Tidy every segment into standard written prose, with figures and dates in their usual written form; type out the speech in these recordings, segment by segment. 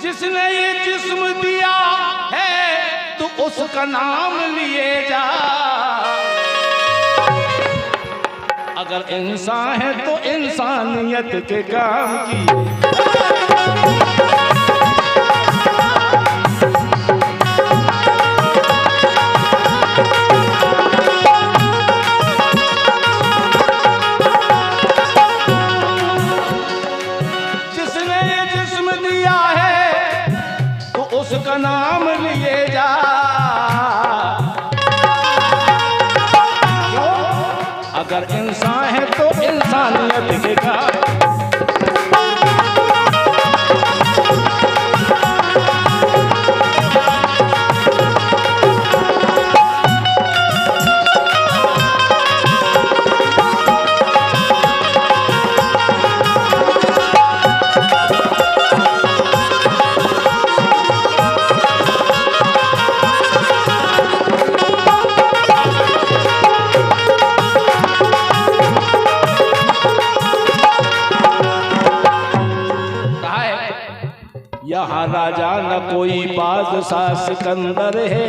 जिसने ये जिस्म दिया है तो उसका नाम लिए जा। अगर इंसान है तो इंसानियत के काम की। जिसने ये जिस्म दिया है तो उसका नाम लिए जा। अगर इंसान है तो इंसानियत के काम। यहाँ राजा न कोई बादशाह सिकंदर है।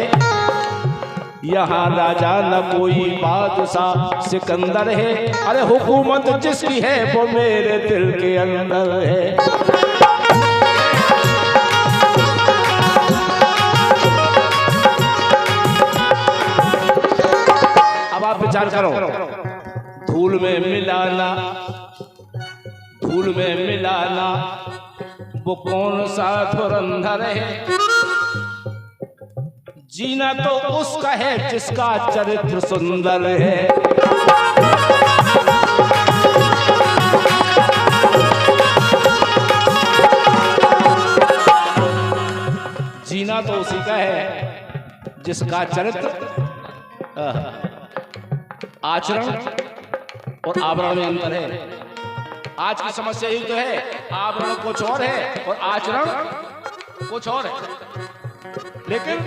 यहाँ राजा न कोई बादशाह सिकंदर है। अरे हुकूमत जिसकी है वो मेरे दिल के अंदर है। अब आप विचार करो, धूल में मिलाना, धूल में मिलाना वो कौन सा धुरंधर है। जीना तो उसका है जिसका चरित्र सुंदर है। जीना तो उसी का है जिसका चरित्र, आचरण और आवरण में अंतर है। आज की समस्या यही तो है, आवरण कुछ और है और आचरण कुछ और है। लेकिन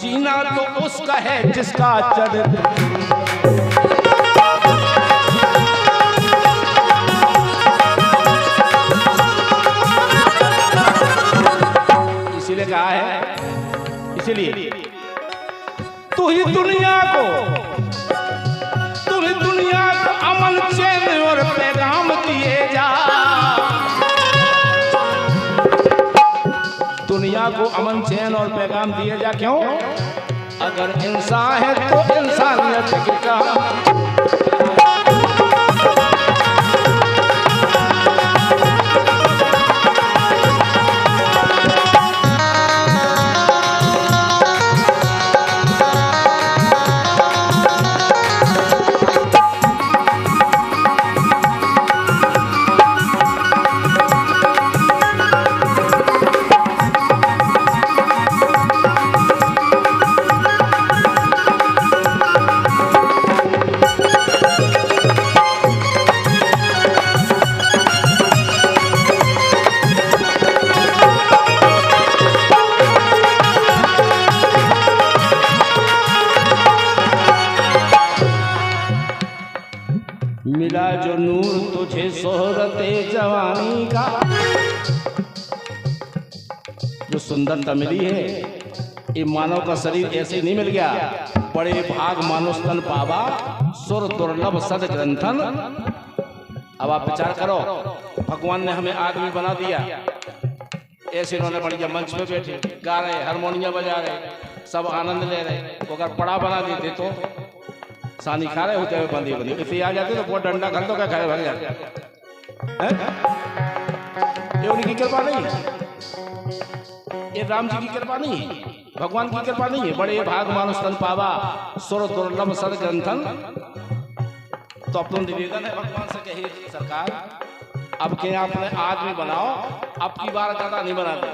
जीना तो उसका है जिसका चरित्र। इसीलिए कहा है, इसीलिए तू ही दुनिया को अमन चैन और पैगाम दिए जा। दुनिया को अमन चैन और पैगाम दिए जा। क्यों? अगर इंसान है तो इंसानियत के काम। मिला जो नूर तुझे शोहरते जवानी का। जो सुंदरता मिली है, ये मानव का शरीर ऐसे नहीं मिल गया। बड़े भाग मानुष तन पावा, सुर दुर्लभ सद ग्रंथन। अब आप विचार करो, भगवान ने हमें आदमी बना दिया, ऐसे इन्होंने बढ़िया मंच पे बैठे गा रहे, हारमोनियम बजा रहे, सब आनंद ले रहे। वो अगर पड़ा बना देते तो सानी खा रहे होते हुए बंदी बंदी इसे आ जाते तो बहुत डंडा घर तो क्या खाए भाग जाते। ये उनकी कृपा नहीं, ये राम जी की कृपा नहीं, भगवान की कृपा नहीं है। बड़े भाग मानुष तन पावा, सुर दुर्लभ सद ग्रंथन। तो अब तुम निवेदन है भगवान से कही, सरकार अब के आपने आदमी बनाओ, अब की बार गधा नहीं बना दियो,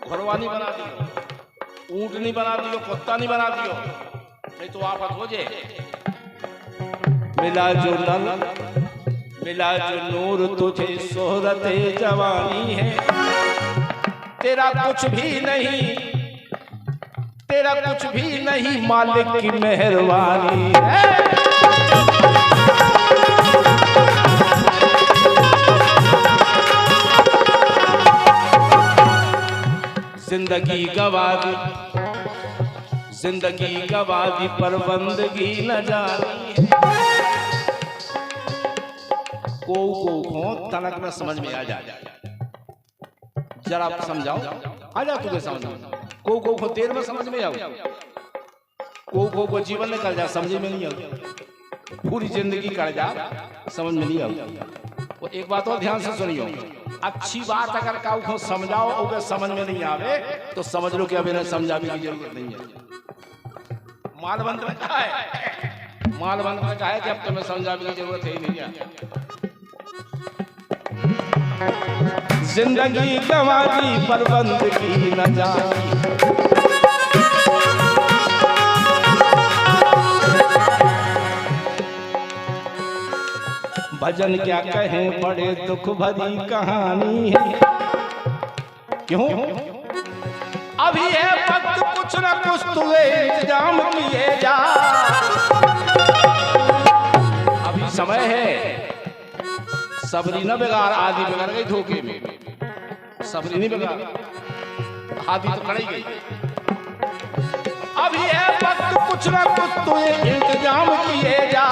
घोड़वा नहीं बना दियो, ऊंट नहीं बना दियो, कुत्ता नहीं बना दियो, नहीं तो आप हो जाए। मिला जो नल, मिला जो नूर तुझे शोहरते जवानी है। तेरा कुछ भी नहीं, तेरा कुछ भी नहीं, मालिक की मेहरबानी है। जिंदगी गवा दी, जिंदगी गवा दी पर बंदगी न जानी। को तलक में समझ में आ जाए, जरा समझाओ, आ जा तुझे समझ में। को देर में समझ में आओ, को जीवन में कर जा, समझ में नहीं आओ। पूरी जिंदगी कर जा, समझ में नहीं आओ। वो एक बात और ध्यान से सुनियो, अच्छी बात अगर काउ समझाओ और समझ में नहीं आवे तो समझ लो कि अभी नहीं समझाने की जरूरत नहीं है। मालवंत में कहा है, मालवंत में कहा है कि अब तुम्हें समझाने की जरूरत है ही नहीं है। जिंदगी गवा दी पर बंदगी न जानी। भजन क्या कहें बड़े दुख भरी कहानी है। क्यों? अभी है वक्त कुछ न कुछ तुझे इंतजाम किए जा। अभी समय है, सबरी न बिगाड़, आदि बिगड़ गई धोखे में। सबरी नहीं बिगाड़, आदि तो खड़ी गई। अभी है वक्त कुछ न कुछ तुझे इंतजाम किए जा।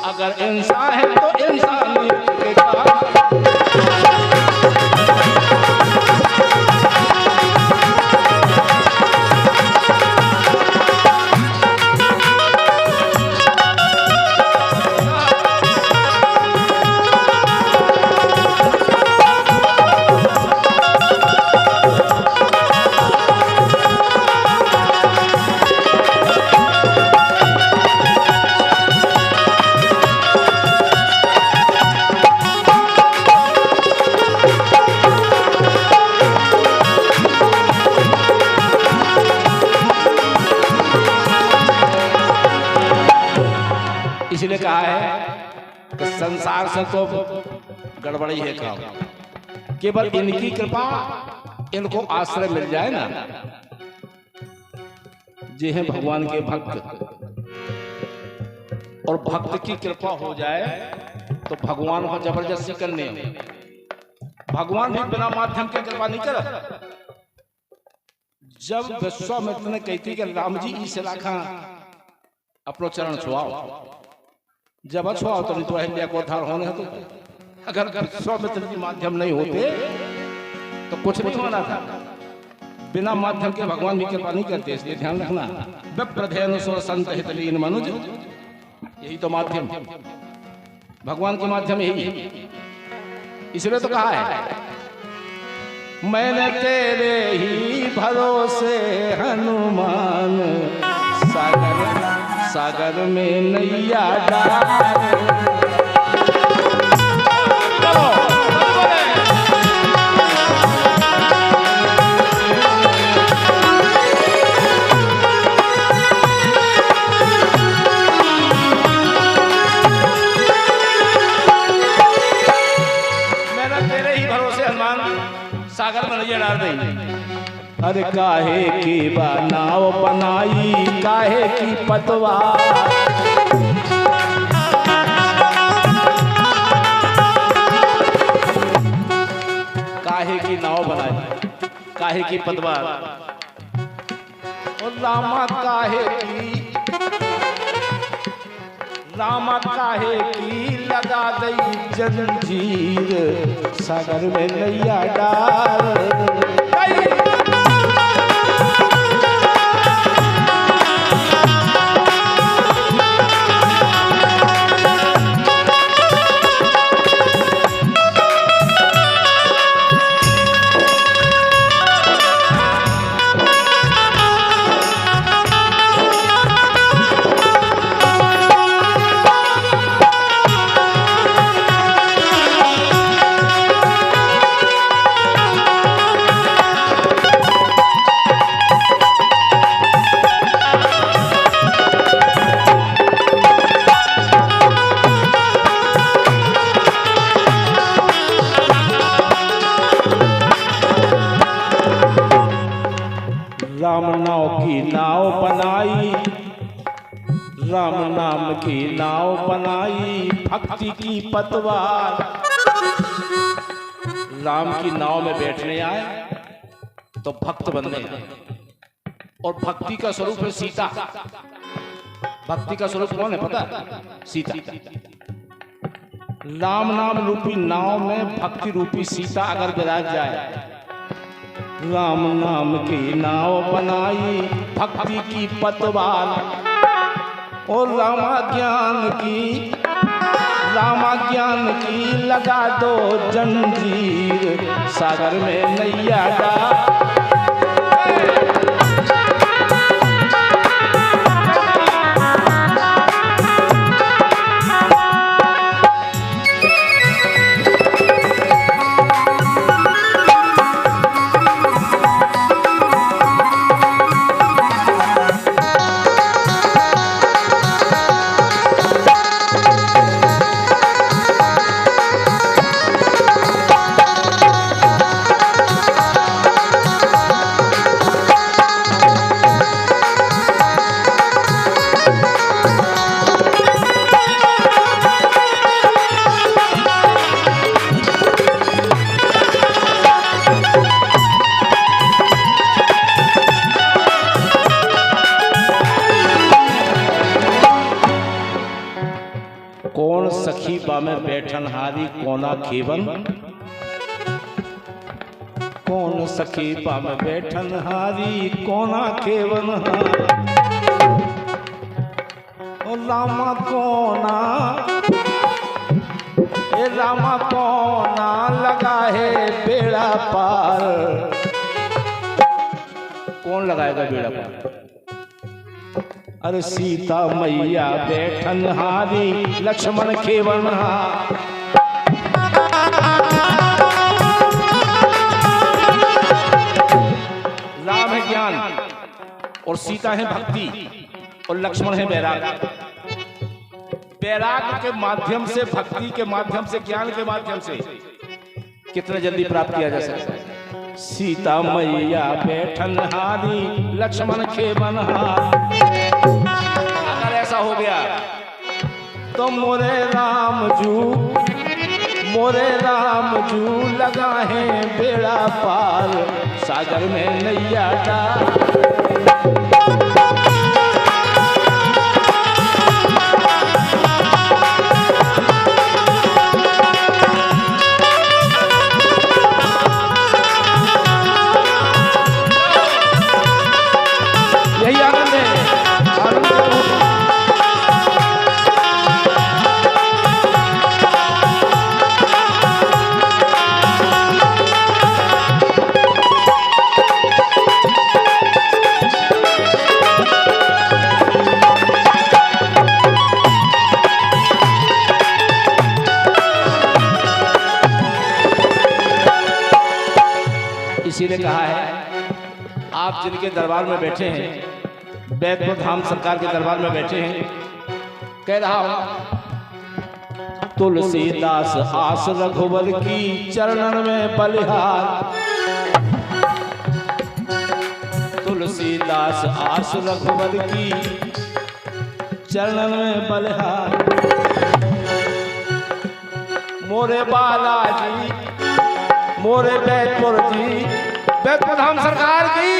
अगर इंसान है तो इंसानियत के काम। इसलिए कहा है कि संसार से तो गड़बड़ी है काम, केवल इनकी कृपा, इनको आश्रय मिल जाए ना, जे हैं भगवान के भक्त, और भक्त की कृपा हो जाए तो भगवान को जबरदस्ती करने, भगवान भी बिना माध्यम के कृपा नहीं कर। जब विश्वामित्र ने कहती कि राम जी इस इलाका अपनो चरण छुआओ, जब छुआओ तो नहीं तो अहिल्या को उद्धार होने तो। अगर विश्वामित्र जी माध्यम नहीं होते तो कुछ नहीं होना था। बिना माध्यम के भगवान भी कृपा नहीं करते, इसलिए ध्यान रखना। विप्रधेनु सो संत हित लीन मनुज, यही तो माध्यम, भगवान के माध्यम यही है। इसलिए तो कहा है मैंने तेरे ही भरोसे हनुमान, सागर सागर में नैया डाल। मैंने तेरे ही भरोसे हनुमान सागर में नैया डाल दी। अरे काहे की बनाव बनाई, काहे की पतवार, काहे की नाव बनाई, काहे की पतवार, और रामा काहे की लगा दई जंजीर, सागर में नैया डाल। राम नाम की नाव बनाई, राम नाम की नाव बनाई, भक्ति की पतवार, राम की नाव में बैठने आए तो भक्त बनने आए। और भक्ति का स्वरूप है सीता। भक्ति का स्वरूप कौन है पता? सीता। राम नाम रूपी नाव में भक्ति रूपी सीता अगर विराज जाए, राम नाम की नाव बनाई भक्ति की पतवार, और रामा ज्ञान की लगा दो जंजीर, सागर में नैया डाल। कौन सखी बामे बैठन हारी कोना खेवन, कौन सखी बामे बैठन हारी कोना खेवन, रामा कोना लगा है बेड़ा पार। कौन लगाएगा बेड़ा पार? अरे सीता मैया बैठन हारी लक्ष्मण खेवन हार। राम है ज्ञान और सीता है भक्ति और लक्ष्मण है वैराग। वैराग के माध्यम से, भक्ति के माध्यम से, ज्ञान के माध्यम से कितना जल्दी प्राप्त किया जा सकता है। सीता मैया बैठन हारी लक्ष्मण खेवन हार। अगर ऐसा हो गया तो मोरे राम जू लगा है बेड़ा पार, सागर में नैया डाल। यही आनंद है, आनंद इसीलिए कहा है, आप जिनके दरबार में बैठे हैं, बैकुंठ धाम सरकार के दरबार में बैठे हैं, कह रहा हूं तुलसीदास आस रघुवर की चरणन में बलिहार। तुलसीदास आस रघुवर की चरणन में बलिहार। मोरे बालाजी, मोरे बैकुंठ जी, बैकुंठ धाम सरकार की,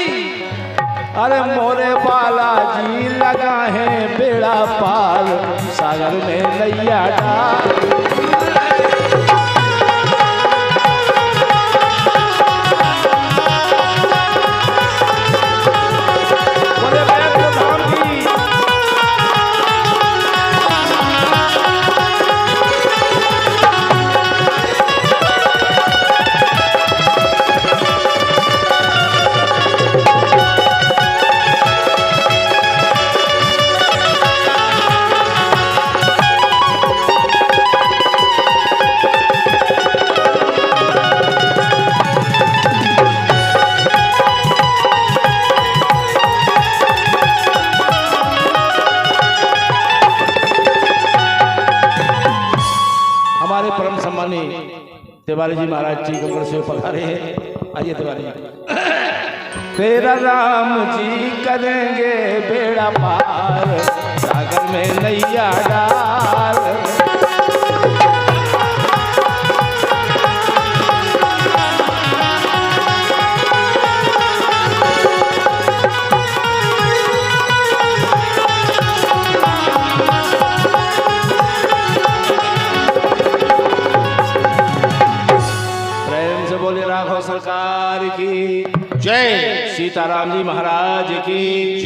अरे मोरे बालाजी लगा है बेड़ा पार, सागर में नैया डाल। तिवारी जी महाराज जी गंगड़ से पधारे हैं। आइए तिवारी जी। तेरा राम जी करेंगे बेड़ा पार, सागर में नैया डाल। से बोले राघव सरकार की जय, सीताराम जी महाराज की।